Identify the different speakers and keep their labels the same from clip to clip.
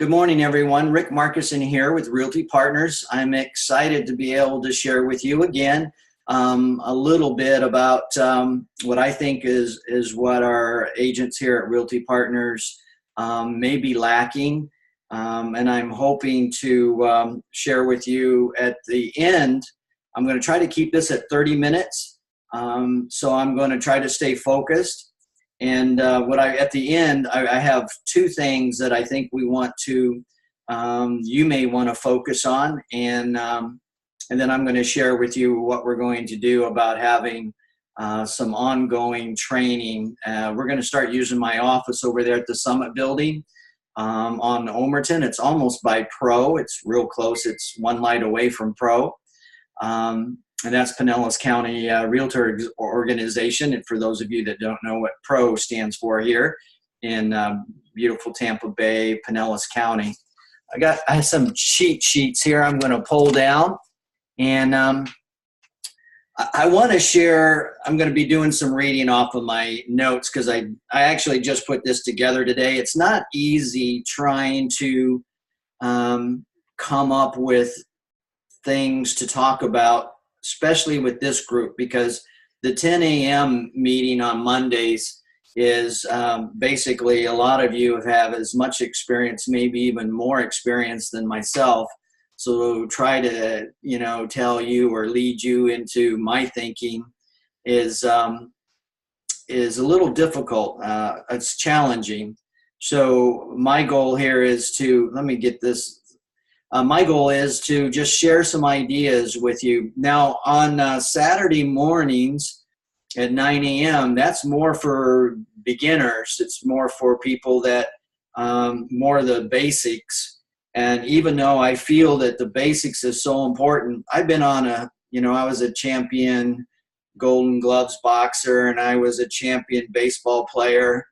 Speaker 1: Good morning, everyone. Rick Marcuson here with Realty Partners. I'm excited to be able to share with you again a little bit about what I think is what our agents here at Realty Partners may be lacking. And I'm hoping to share with you at the end. I'm going to try to keep this at 30 minutes. So I'm going to try to stay focused. And at the end, I have two things that I think we want to, you may want to focus on. And then I'm going to share with you what we're going to do about having some ongoing training. We're going to start using my office over there at the Summit Building on Omerton. It's almost by Pro. It's real close. It's one light away from Pro. And that's Pinellas County Realtor Organization. And for those of you that don't know what PRO stands for here in beautiful Tampa Bay, Pinellas County. I have some cheat sheets here I'm going to pull down. And I want to share, I'm going to be doing some reading off of my notes because I actually just put this together today. It's not easy trying to come up with things to talk about, especially with this group, because the 10 a.m. meeting on Mondays is basically a lot of you have as much experience, maybe even more experience than myself. So try to, tell you or lead you into my thinking is a little difficult. It's challenging. So my goal here is to, let me get this. My goal is to just share some ideas with you. Now, on Saturday mornings at 9 a.m., that's more for beginners. It's more for people that, more of the basics. And even though I feel that the basics is so important, I've been on I was a champion Golden Gloves boxer, and I was a champion baseball player.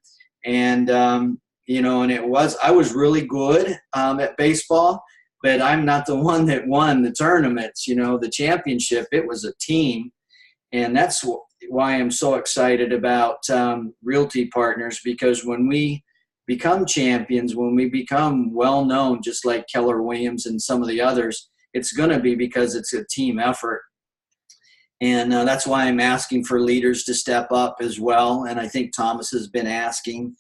Speaker 1: And, and I was really good at baseball. But I'm not the one that won the tournaments, the championship. It was a team. And that's why I'm so excited about Realty Partners, because when we become champions, when we become well-known, just like Keller Williams and some of the others, it's going to be because it's a team effort. And that's why I'm asking for leaders to step up as well. And I think Thomas has been asking.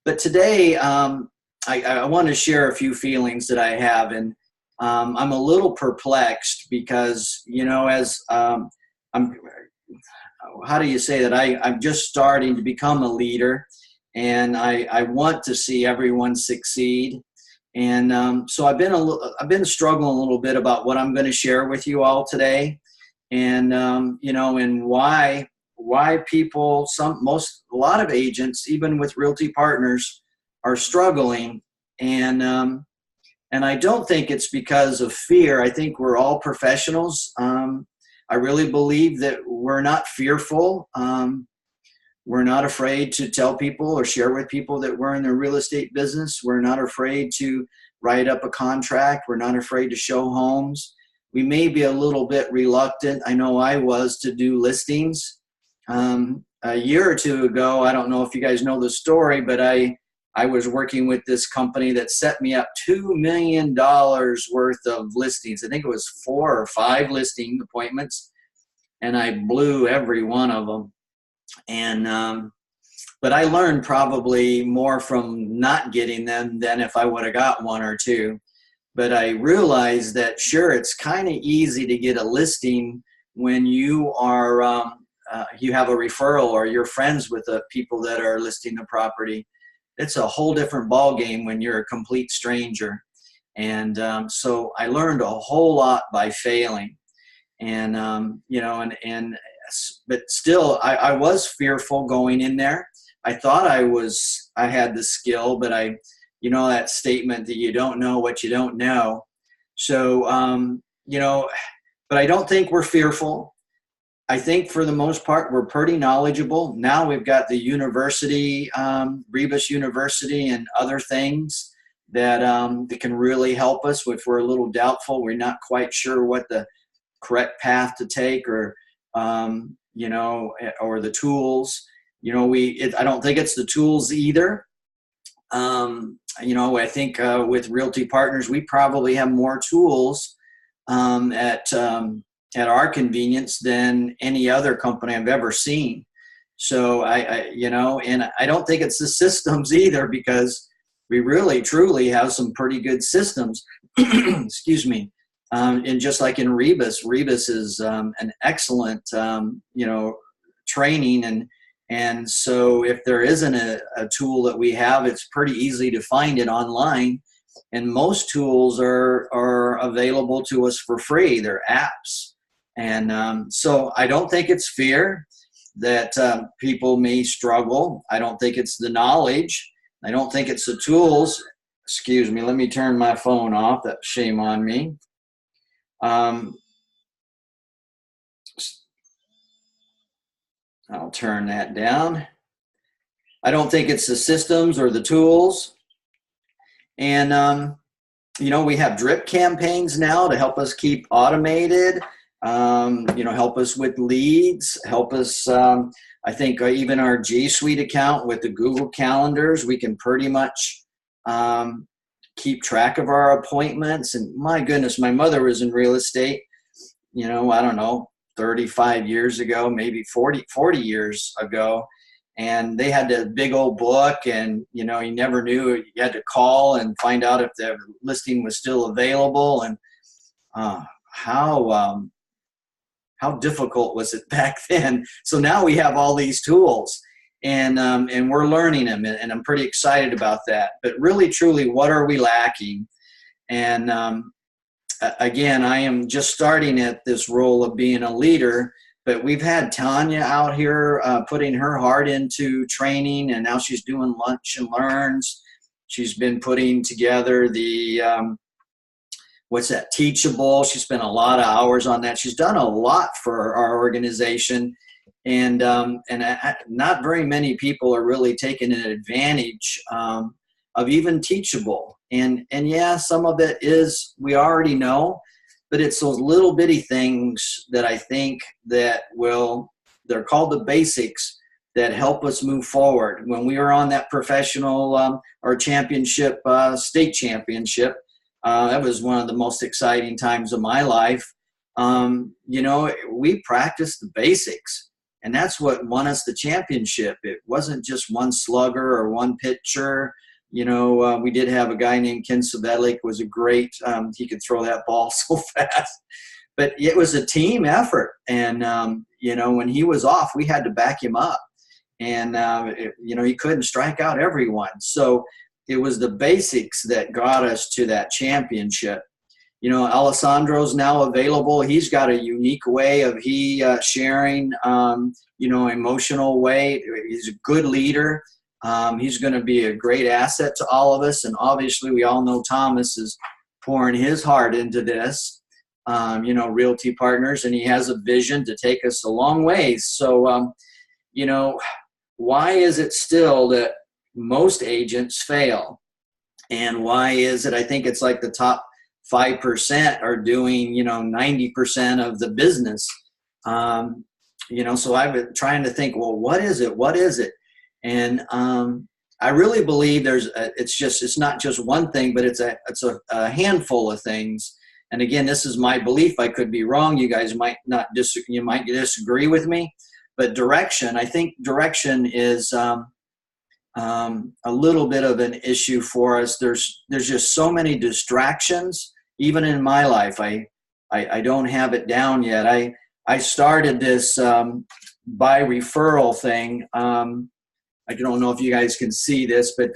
Speaker 1: But today, I want to share a few feelings that I have. And I'm a little perplexed because, I'm how do you say that? I'm just starting to become a leader, and I want to see everyone succeed. And so I've been struggling a little bit about what I'm going to share with you all today, and and why people, a lot of agents, even with Realty Partners, are struggling. And I don't think it's because of fear. I think we're all professionals. I really believe that we're not fearful. We're not afraid to tell people or share with people that we're in the real estate business. We're not afraid to write up a contract. We're not afraid to show homes. We may be a little bit reluctant. I know I was, to do listings. A year or two ago, I don't know if you guys know the story, but I was working with this company that set me up $2 million worth of listings. I think it was 4 or 5 listing appointments, and I blew every one of them. And but I learned probably more from not getting them than if I would have got 1 or 2. But I realized that, sure, it's kind of easy to get a listing when you are you have a referral or you're friends with the people that are listing the property. It's a whole different ball game when you're a complete stranger. And so I learned a whole lot by failing. And, but still, I was fearful going in there. I thought I had the skill, but that statement that you don't know what you don't know. So, but I don't think we're fearful. I think for the most part, we're pretty knowledgeable. Now we've got the university, Rebus University, and other things that can really help us if we're a little doubtful. We're not quite sure what the correct path to take, or or the tools. I don't think it's the tools either. I think with Realty Partners, we probably have more tools at our convenience than any other company I've ever seen. So and I don't think it's the systems either, because we really truly have some pretty good systems. Excuse me. And just like in Rebus is an excellent training, and so if there isn't a tool that we have, it's pretty easy to find it online. And most tools are available to us for free. They're apps. And so I don't think it's fear that people may struggle. I don't think it's the knowledge. I don't think it's the tools. Excuse me, let me turn my phone off. That's shame on me. I'll turn that down. I don't think it's the systems or the tools. And, we have drip campaigns now to help us keep automated, help us with leads, help us, I think even our G Suite account with the Google calendars, we can pretty much keep track of our appointments. And my goodness, my mother was in real estate, I don't know, 35 years ago, maybe 40 years ago. And they had the big old book, and, you never knew. You had to call and find out if the listing was still available. And how difficult was it back then? So now we have all these tools, and we're learning them, and I'm pretty excited about that. But really, truly, what are we lacking? And again, I am just starting at this role of being a leader, but we've had Tanya out here putting her heart into training, and now she's doing lunch and learns. She's been putting together the Teachable. She spent a lot of hours on that. She's done a lot for our organization, and not very many people are really taking an advantage of even Teachable. And yeah, some of it is we already know, but it's those little bitty things that I think that they're called the basics, that help us move forward. When we were on that professional or championship, state championship, that was one of the most exciting times of my life. We practiced the basics, and that's what won us the championship. It wasn't just one slugger or one pitcher. We did have a guy named Ken Savelik, was a great, he could throw that ball so fast, but it was a team effort. And, when he was off, we had to back him up, and, he couldn't strike out everyone. So it was the basics that got us to that championship. Alessandro's now available. He's got a unique way of sharing, emotional way. He's a good leader. He's going to be a great asset to all of us. And obviously we all know Thomas is pouring his heart into this, Realty Partners, and he has a vision to take us a long ways. So, why is it still that most agents fail? And why is it? I think it's like the top 5% are doing, 90% of the business. So I've been trying to think, well, what is it? What is it? And I really believe it's not just one thing, but it's a handful of things. And again, this is my belief. I could be wrong. You guys might not you might disagree with me, but direction. I think direction is a little bit of an issue for us. There's just so many distractions. Even in my life, I don't have it down yet. I started this by referral thing. I don't know if you guys can see this, but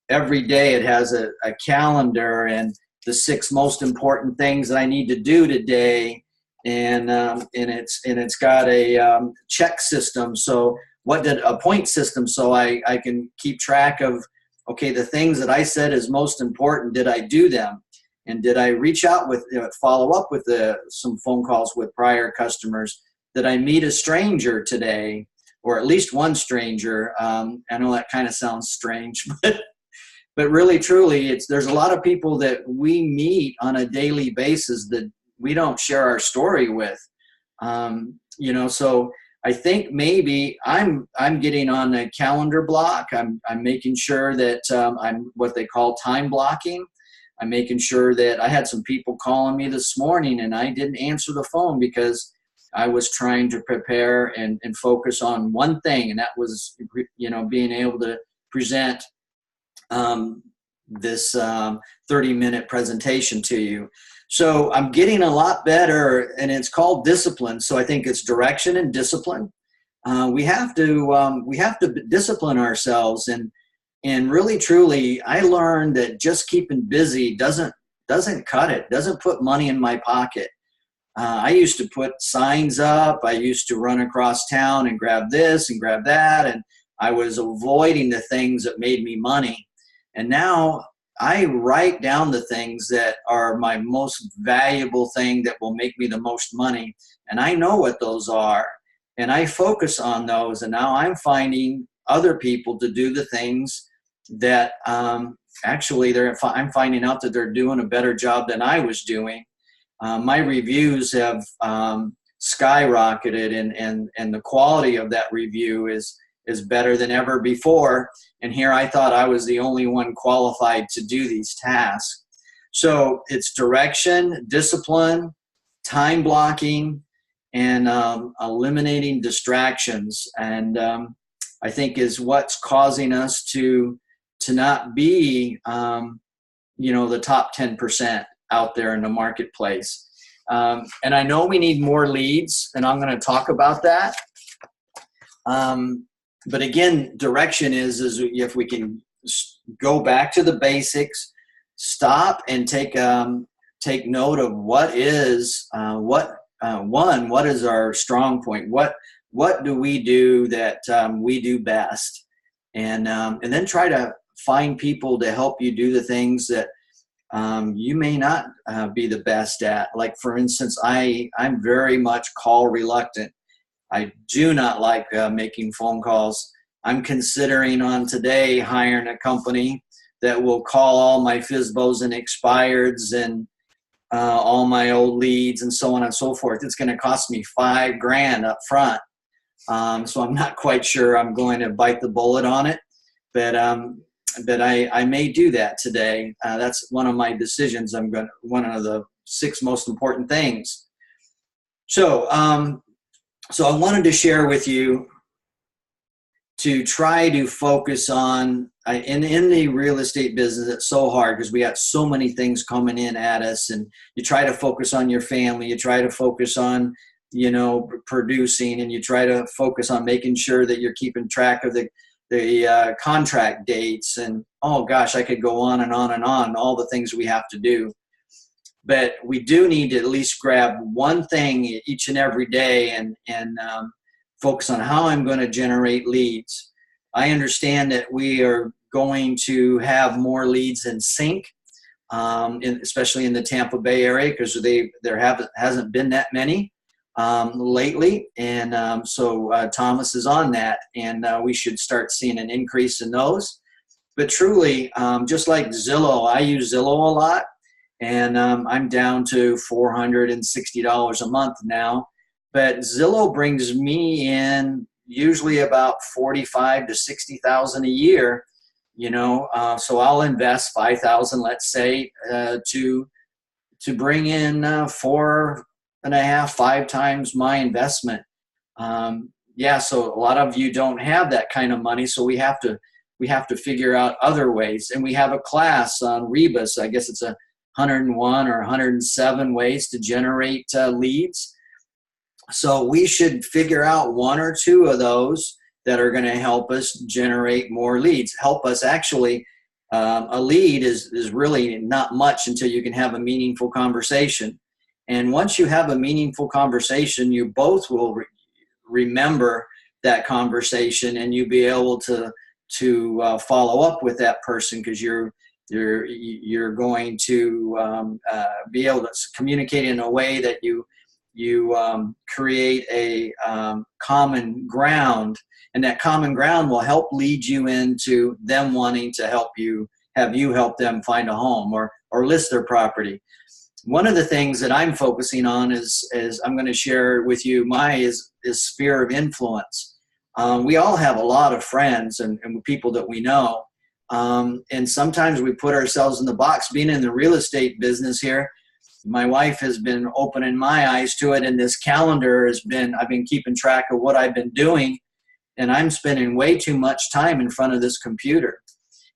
Speaker 1: every day it has a calendar and the 6 most important things that I need to do today. And it's got a check system. So a point system. So I can keep track of, okay, the things that I said is most important. Did I do them? And did I reach out with, follow up with some phone calls with prior customers? Did I meet a stranger today? Or at least one stranger. I know that kind of sounds strange, but really, truly, there's a lot of people that we meet on a daily basis that we don't share our story with. So I think maybe I'm getting on a calendar block. I'm making sure that I'm what they call time blocking. I'm making sure that I had some people calling me this morning and I didn't answer the phone because I was trying to prepare and focus on one thing, and that was, being able to present this 30-minute presentation to you. So I'm getting a lot better, and it's called discipline. So I think it's direction and discipline. We have to discipline ourselves, and really truly, I learned that just keeping busy doesn't cut it. Doesn't put money in my pocket. I used to put signs up. I used to run across town and grab this and grab that, and I was avoiding the things that made me money. And now I write down the things that are my most valuable thing that will make me the most money. And I know what those are. And I focus on those. And now I'm finding other people to do the things that I'm finding out that they're doing a better job than I was doing. My reviews have skyrocketed, and the quality of that review is better than ever before. And here I thought I was the only one qualified to do these tasks. So it's direction, discipline, time blocking, and eliminating distractions. And I think is what's causing us to not be, the top 10% out there in the marketplace. And I know we need more leads, and I'm going to talk about that. But again, direction is if we can go back to the basics, stop and take note of what is what is our strong point? What do we do that we do best? And then try to find people to help you do the things that you may not be the best at. Like, for instance, I'm very much call reluctant. I do not like making phone calls. I'm considering on today hiring a company that will call all my FSBOs and expireds and all my old leads and so on and so forth. It's going to cost me $5,000 up front. So I'm not quite sure I'm going to bite the bullet on it, but I may do that today. That's one of my decisions. One of the 6 most important things. So I wanted to share with you to try to focus on, in the real estate business, it's so hard because we got so many things coming in at us, and you try to focus on your family, you try to focus on, producing, and you try to focus on making sure that you're keeping track of the contract dates, and oh gosh, I could go on and on and on, all the things we have to do. But we do need to at least grab one thing each and every day and focus on how I'm going to generate leads. I understand that we are going to have more leads in sync, especially in the Tampa Bay area, because there hasn't been that many lately. And so Thomas is on that, and we should start seeing an increase in those. But truly, just like Zillow, I use Zillow a lot. And I'm down to $460 a month now. But Zillow brings me in usually about $45,000 to $60,000 a year. So I'll invest $5,000, let's say, to bring in 4.5, 5 times my investment. So a lot of you don't have that kind of money, so we have to figure out other ways. And we have a class on Rebus. I guess it's 101 or 107 ways to generate leads. So we should figure out 1 or 2 of those that are going to help us generate more leads. Help us actually, a lead is really not much until you can have a meaningful conversation. And once you have a meaningful conversation, you both will remember that conversation, and you'll be able to follow up with that person, because you're going to be able to communicate in a way that you create a common ground, and that common ground will help lead you into them wanting to have you help them find a home or list their property. one of the things that I'm focusing on is I'm going to share with you is sphere of influence. We all have a lot of friends and people that we know. And sometimes we put ourselves in the box. Being in the real estate business here, my wife has been opening my eyes to it, and this calendar I've been keeping track of what I've been doing, and I'm spending way too much time in front of this computer.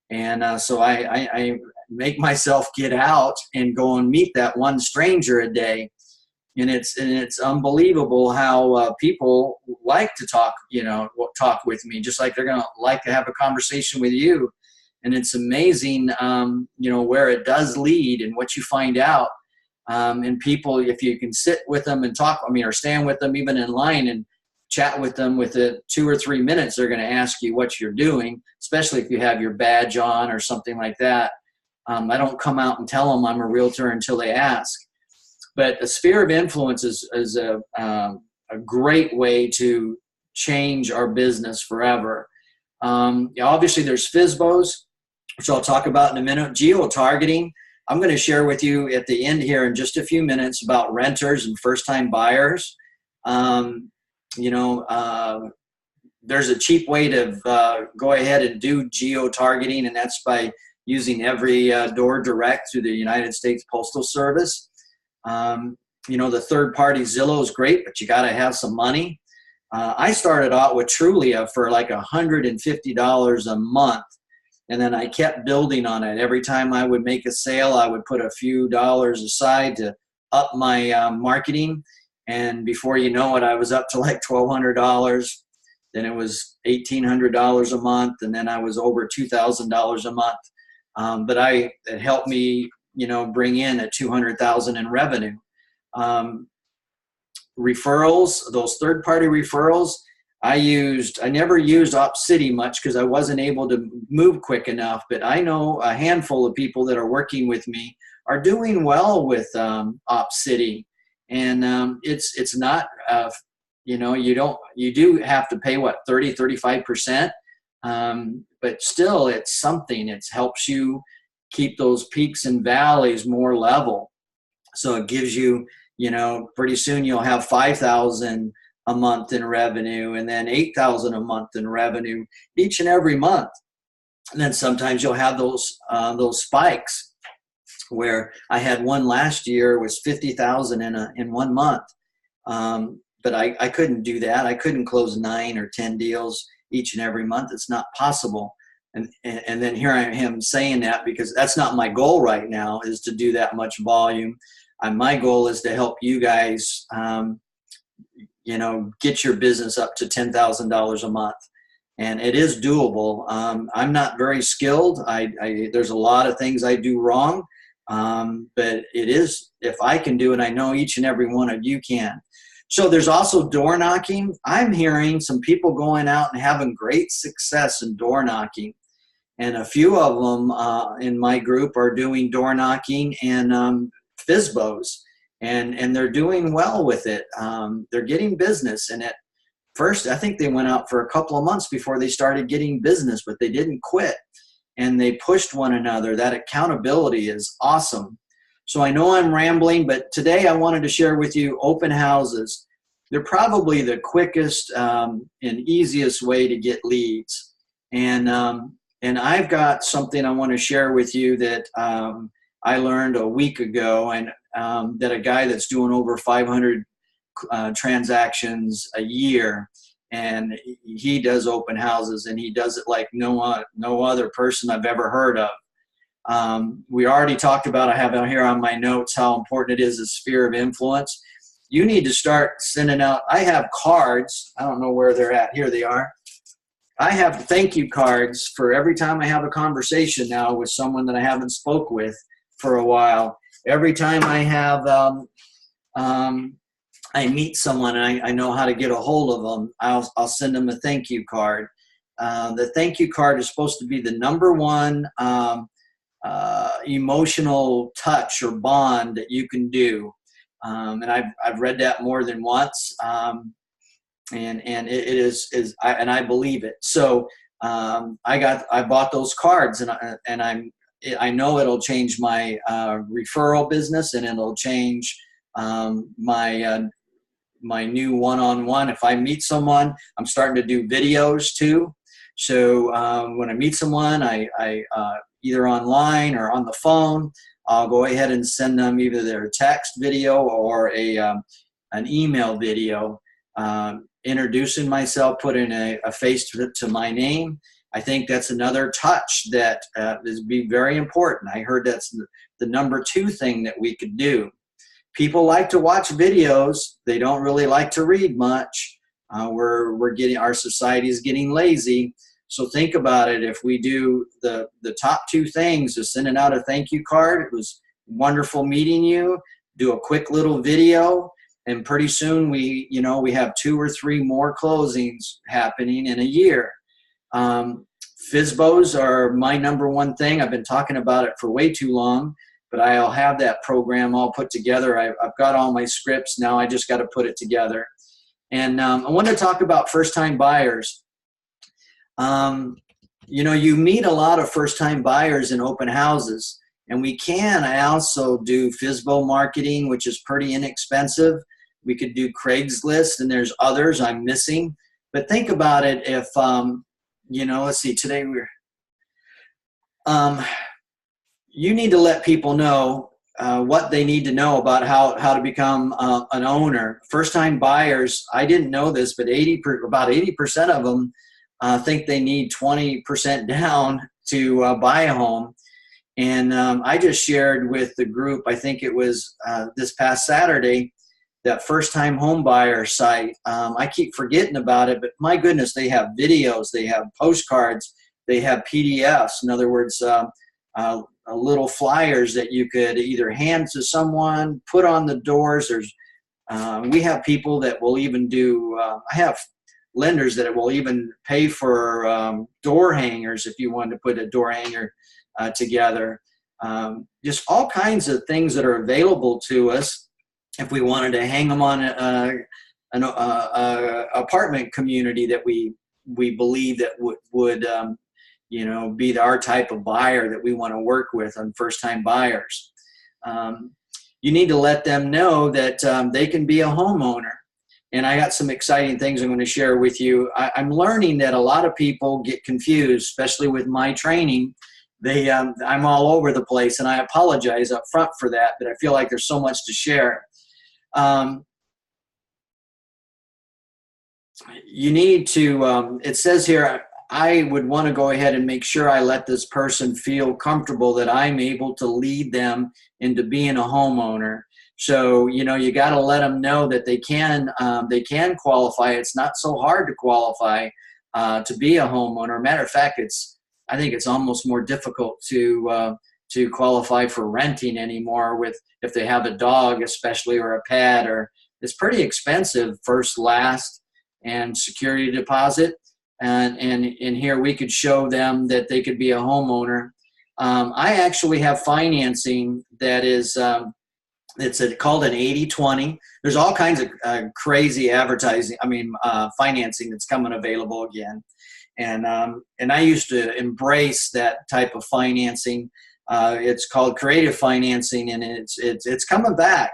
Speaker 1: And so I make myself get out and go and meet that one stranger a day. And it's unbelievable how people like to talk with me, just like they're going to like to have a conversation with you. And it's amazing, where it does lead and what you find out. And people, if you can sit with them and talk, or stand with them even in line and chat with them within 2 or 3 minutes, they're going to ask you what you're doing, especially if you have your badge on or something like that. I don't come out and tell them I'm a realtor until they ask. But a sphere of influence is a great way to change our business forever. Obviously, there's FSBOs, which I'll talk about in a minute. Geo-targeting. I'm going to share with you at the end here in just a few minutes about renters and first-time buyers. There's a cheap way to go ahead and do geo-targeting, and that's by using every door direct through the United States Postal Service. The third-party Zillow is great, but you got to have some money. I started out with Trulia for like $150 a month, and then I kept building on it. Every time I would make a sale, I would put a few dollars aside to up my marketing. And before you know it, I was up to like $1,200. Then it was $1,800 a month, and then I was over $2,000 a month. But it helped me, bring in at $200,000 in revenue. Referrals, those third-party referrals, I never used OpCity much because I wasn't able to move quick enough. But I know a handful of people that are working with me are doing well with OpCity. And it's not, you do have to pay 35%. But still it's something. It helps you keep those peaks and valleys more level. So it gives you, pretty soon you'll have 5,000 a month in revenue, and then 8,000 a month in revenue each and every month. And then sometimes you'll have those spikes, where I had one last year was 50,000 in 1 month. But I couldn't do that. I couldn't close 9 or 10 deals each and every month. It's not possible. And then here I am saying that because that's not my goal right now, is to do that much volume. My goal is to help you guys, get your business up to $10,000 a month. And it is doable. I'm not very skilled. There's a lot of things I do wrong. But it is, if I can do it, I know each and every one of you can. So there's also door knocking. I'm hearing some people going out and having great success in door knocking. And a few of them in my group are doing door knocking and FSBOs. And they're doing well with it. They're getting business. And at first, I think they went out for a couple of months before they started getting business, but they didn't quit. And they pushed one another. That accountability is awesome. So I know I'm rambling, but today I wanted to share with you open houses. They're probably the quickest and easiest way to get leads. And I've got something I want to share with you that I learned a week ago, and that a guy that's doing over 500 transactions a year, and he does open houses, and he does it like no other person I've ever heard of. We already talked about, I have out here on my notes, how important it is, a sphere of influence. You need to start sending out, I have cards. I don't know where they're at. Here they are. I have thank you cards for every time I have a conversation now with someone that I haven't spoke with for a while. Every time I have, I meet someone and I know how to get a hold of them, I'll send them a thank you card. The thank you card is supposed to be the number one emotional touch or bond that you can do. And I've read that more than once. And it is I believe it. So I bought those cards, and I'm I know it'll change my referral business, and it'll change my new one-on-one. If I meet someone, I'm starting to do videos too. So when I meet someone, I either online or on the phone, I'll go ahead and send them either their text video or an email video, introducing myself, putting a face to my name. I think that's another touch that is be very important. I heard that's the number 2 thing that we could do. People like to watch videos. They don't really like to read much. Our society is getting lazy. So think about it. If we do the top 2 things, is sending out a thank you card. It was wonderful meeting you. Do a quick little video, and pretty soon we have 2 or 3 more closings happening in a year. FSBOs are my number 1 thing. I've been talking about it for way too long, but I'll have that program all put together. I've got all my scripts now. I just got to put it together. And I want to talk about first-time buyers. You meet a lot of first-time buyers in open houses, and I also do FSBO marketing, which is pretty inexpensive. We could do Craigslist, and there's others I'm missing. But think about it. If let's see, today you need to let people know what they need to know about how to become an owner. First-time buyers, I didn't know this, but about 80% of them think they need 20% down to buy a home. And I just shared with the group, I think it was this past Saturday, that first-time home buyer site. I keep forgetting about it, but my goodness, they have videos, they have postcards, they have PDFs. In other words, little flyers that you could either hand to someone, put on the doors. We have people that will even do, I have lenders that will even pay for door hangers if you wanted to put a door hanger together. Just all kinds of things that are available to us if we wanted to hang them on an apartment community that we believe that would be our type of buyer that we want to work with on first-time buyers. You need to let them know that they can be a homeowner. And I got some exciting things I'm going to share with you. I'm learning that a lot of people get confused, especially with my training. I'm all over the place, and I apologize up front for that, but I feel like there's so much to share. You need to, it says here, I would want to go ahead and make sure I let this person feel comfortable that I'm able to lead them into being a homeowner. So, you got to let them know that they can qualify. It's not so hard to qualify to be a homeowner. Matter of fact, I think it's almost more difficult to qualify for renting anymore if they have a dog, especially, or a pet, or it's pretty expensive, first, last, and security deposit. And in here we could show them that they could be a homeowner. I actually have financing that is it's called an 80-20. There's all kinds of crazy financing that's coming available again. And I used to embrace that type of financing. It's called creative financing, and it's coming back.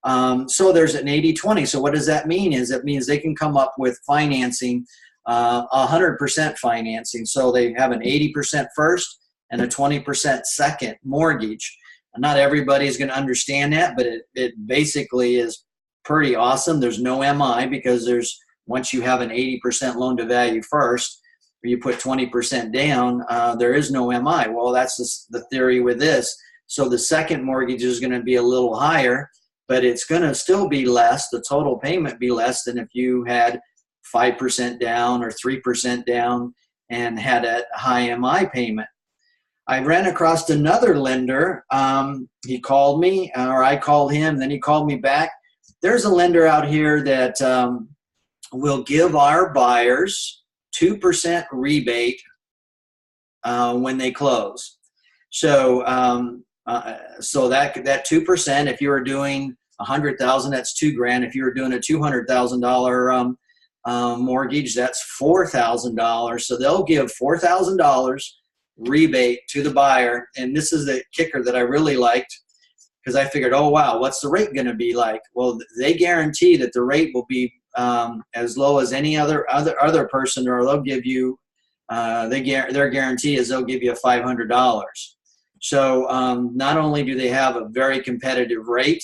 Speaker 1: So there's an 80-20. So what does that mean? It means they can come up with financing, 100% financing. So they have an 80% first and a 20% second mortgage. Not everybody's going to understand that, but it basically is pretty awesome. There's no MI because once you have an 80% loan to value first, you put 20% down, there is no MI. Well, that's the theory with this. So the second mortgage is going to be a little higher, but it's going to still be less, the total payment be less than if you had 5% down or 3% down and had a high MI payment. I ran across another lender. He called me, or I called him, then he called me back. There's a lender out here that will give our buyers 2% rebate when they close. So so that 2%, if you were doing $100,000, that's $2,000. If you were doing a $200,000 mortgage, that's $4,000. So they'll give $4,000 rebate to the buyer. And this is the kicker that I really liked, because I figured, oh, wow, what's the rate going to be like? Well, they guarantee that the rate will be as low as any other person, or they'll give you, their guarantee is they'll give you $500. So not only do they have a very competitive rate,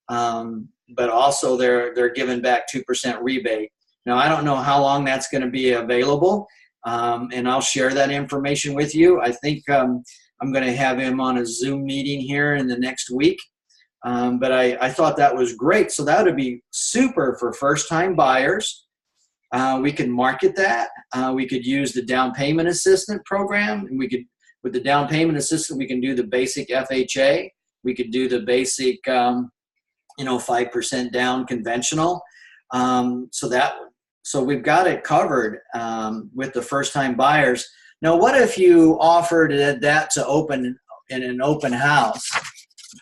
Speaker 1: but also they're giving back 2% rebate. Now, I don't know how long that's going to be available, and I'll share that information with you. I think I'm going to have him on a Zoom meeting here in the next week. But I thought that was great. So that would be super for first-time buyers. We can market that. We could use the down payment assistant program. And with the down payment assistant, we can do the basic FHA. We could do the basic, 5% down conventional. So we've got it covered with the first-time buyers. Now, what if you offered that to open in an open house?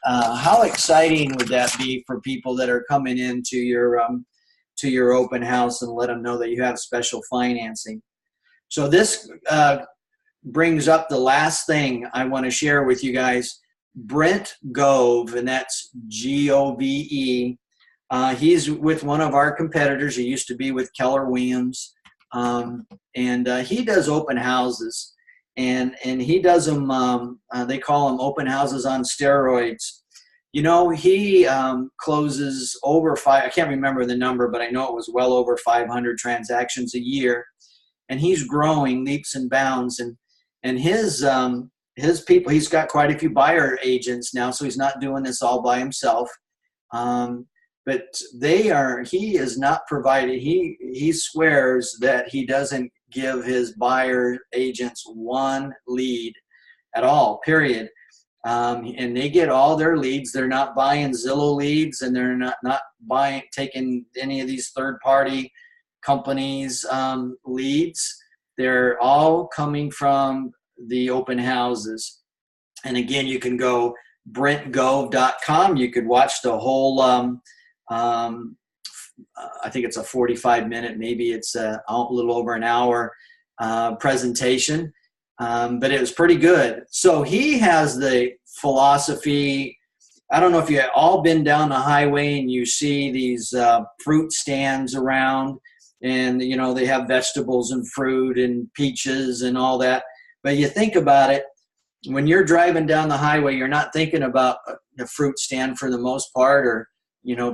Speaker 1: How exciting would that be for people that are coming into your open house, and let them know that you have special financing? So this brings up the last thing I want to share with you guys. Brent Gove, and that's Gove. He's with one of our competitors. He used to be with Keller Williams, and he does open houses, and he does them. They call them open houses on steroids. He closes over I can't remember the number, but I know it was well over 500 transactions a year, and he's growing leaps and bounds. And his people, he's got quite a few buyer agents now, so he's not doing this all by himself. But he is not provided. He swears that he doesn't give his buyer agents one lead at all, period. And they get all their leads. They're not buying Zillow leads, and they're not taking any of these third-party companies' leads. They're all coming from the open houses. And again, you can go brentgove.com. You could watch the whole, I think it's a 45-minute, maybe it's a little over an hour presentation. But it was pretty good. So he has the philosophy. I don't know if you've all been down the highway and you see these fruit stands around, and they have vegetables and fruit and peaches and all that. But you think about it, when you're driving down the highway, you're not thinking about a fruit stand for the most part, or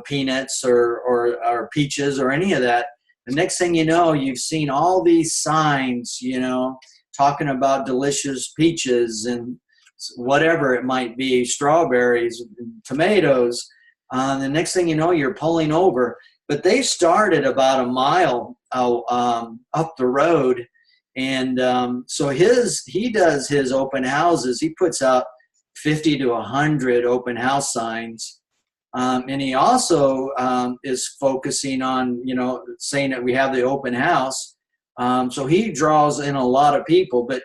Speaker 1: peanuts or peaches or any of that. The next thing you know, you've seen all these signs, talking about delicious peaches and whatever it might be, strawberries, tomatoes. The next thing you know, you're pulling over. But they started about a mile up the road. And so he does his open houses. He puts out 50 to 100 open house signs. And he also is focusing on, saying that we have the open house. So he draws in a lot of people. But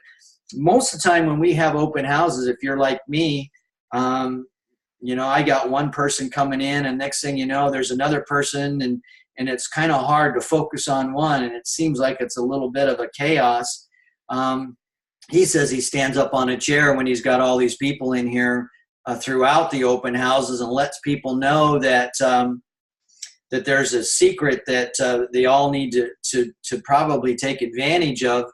Speaker 1: most of the time when we have open houses, if you're like me, I got one person coming in, and next thing you know, there's another person, and it's kind of hard to focus on one, and it seems like it's a little bit of a chaos. He says he stands up on a chair when he's got all these people in here throughout the open houses, and lets people know that that there's a secret that they all need to probably take advantage of,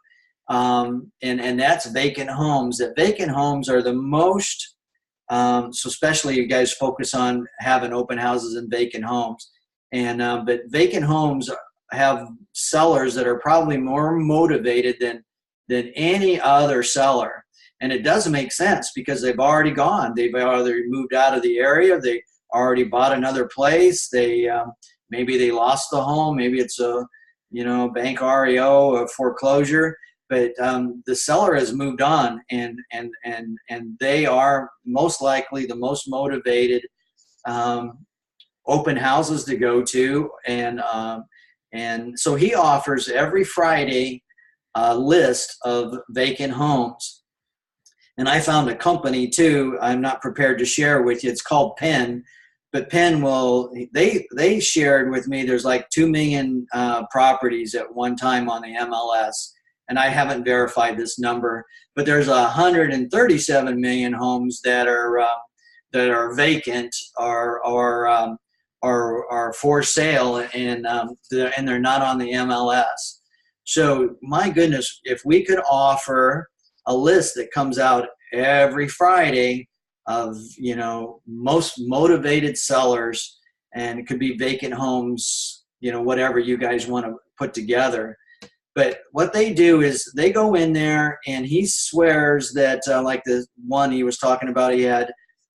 Speaker 1: and that's vacant homes. That vacant homes are the most, so especially you guys focus on having open houses and vacant homes. And but vacant homes have sellers that are probably more motivated than any other seller. And it does make sense because they've already gone. They've already moved out of the area. They already bought another place. They maybe they lost the home. Maybe it's a bank REO, a foreclosure. But the seller has moved on, and they are most likely the most motivated open houses to go to, and so he offers every Friday a list of vacant homes. And I found a company too. I'm not prepared to share with you. It's called Penn, but Penn they shared with me there's like 2 million properties at one time on the MLS, and I haven't verified this number, but there's 137 million homes that are vacant or are for sale, and they're not on the MLS. So my goodness, if we could offer a list that comes out every Friday of, most motivated sellers, and it could be vacant homes, whatever you guys want to put together. But what they do is they go in there, and he swears that, like the one he was talking about, he had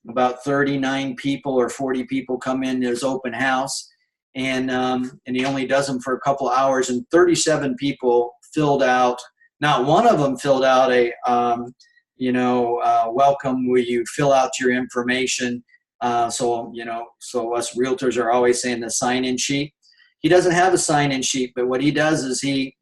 Speaker 1: about 39 people or 40 people come in his open house, and he only does them for a couple hours, and 37 people filled out. Not one of them filled out a welcome where you fill out your information. So us realtors are always saying the sign-in sheet. He doesn't have a sign-in sheet, but what he does is he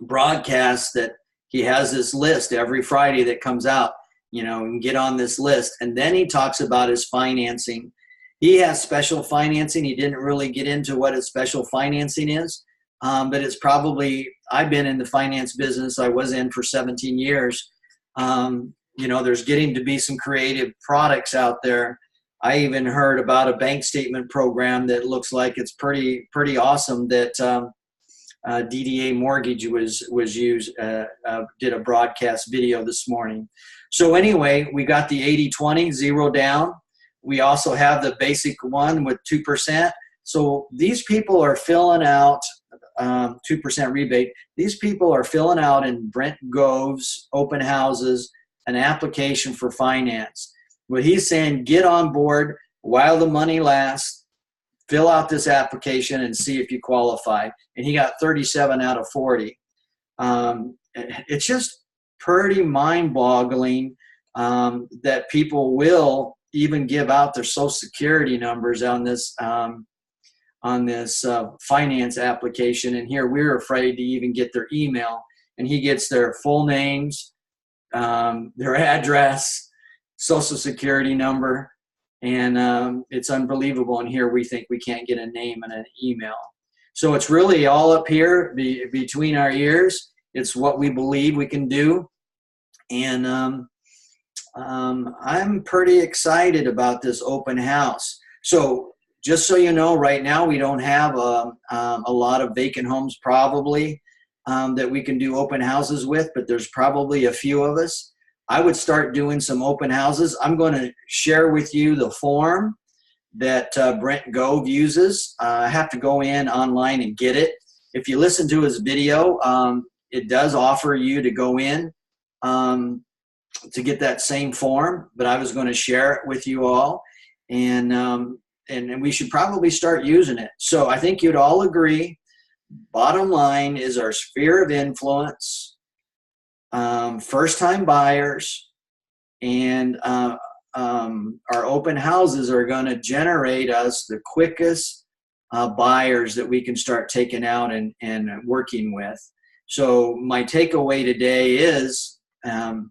Speaker 1: broadcasts that he has this list every Friday that comes out, and get on this list. And then he talks about his financing. He has special financing. He didn't really get into what his special financing is, but it's probably, I've been in the finance business. I was in for 17 years. There's getting to be some creative products out there. I even heard about a bank statement program that looks like it's pretty awesome that DDA Mortgage was used, did a broadcast video this morning. So anyway, we got the 80-20, 0 down. We also have the basic one with 2%. So these people are filling out 2% rebate. These people are filling out in Brent Gove's open houses an application for finance. What he's saying, get on board while the money lasts, fill out this application and see if you qualify. And he got 37 out of 40. It's just pretty mind-boggling that people will even give out their social security numbers on this finance application. And here we're afraid to even get their email. And he gets their full names, their address, social security number, and it's unbelievable. And here we think we can't get a name and an email. So it's really all up here between our ears. It's what we believe we can do. And I'm pretty excited about this open house. So just so you know, right now we don't have a lot of vacant homes probably that we can do open houses with, but there's probably a few of us. I would start doing some open houses. I'm going to share with you the form that Brent Gove uses. I have to go in online and get it. If you listen to his video, it does offer you to go in to get that same form, but I was going to share it with you all, and we should probably start using it. So I think you'd all agree, bottom line is our sphere of influence, first-time buyers, and our open houses are going to generate us the quickest buyers that we can start taking out and working with. So my takeaway today is, and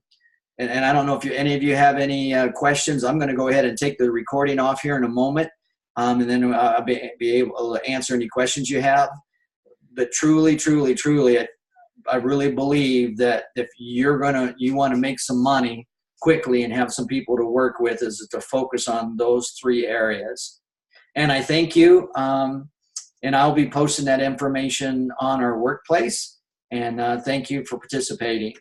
Speaker 1: I don't know if any of you have any questions. I'm going to go ahead and take the recording off here in a moment, and then I'll be able to answer any questions you have. But truly, I really believe that if you want to make some money quickly and have some people to work with, is to focus on those 3 areas. And I thank you, and I'll be posting that information on our workplace. And thank you for participating.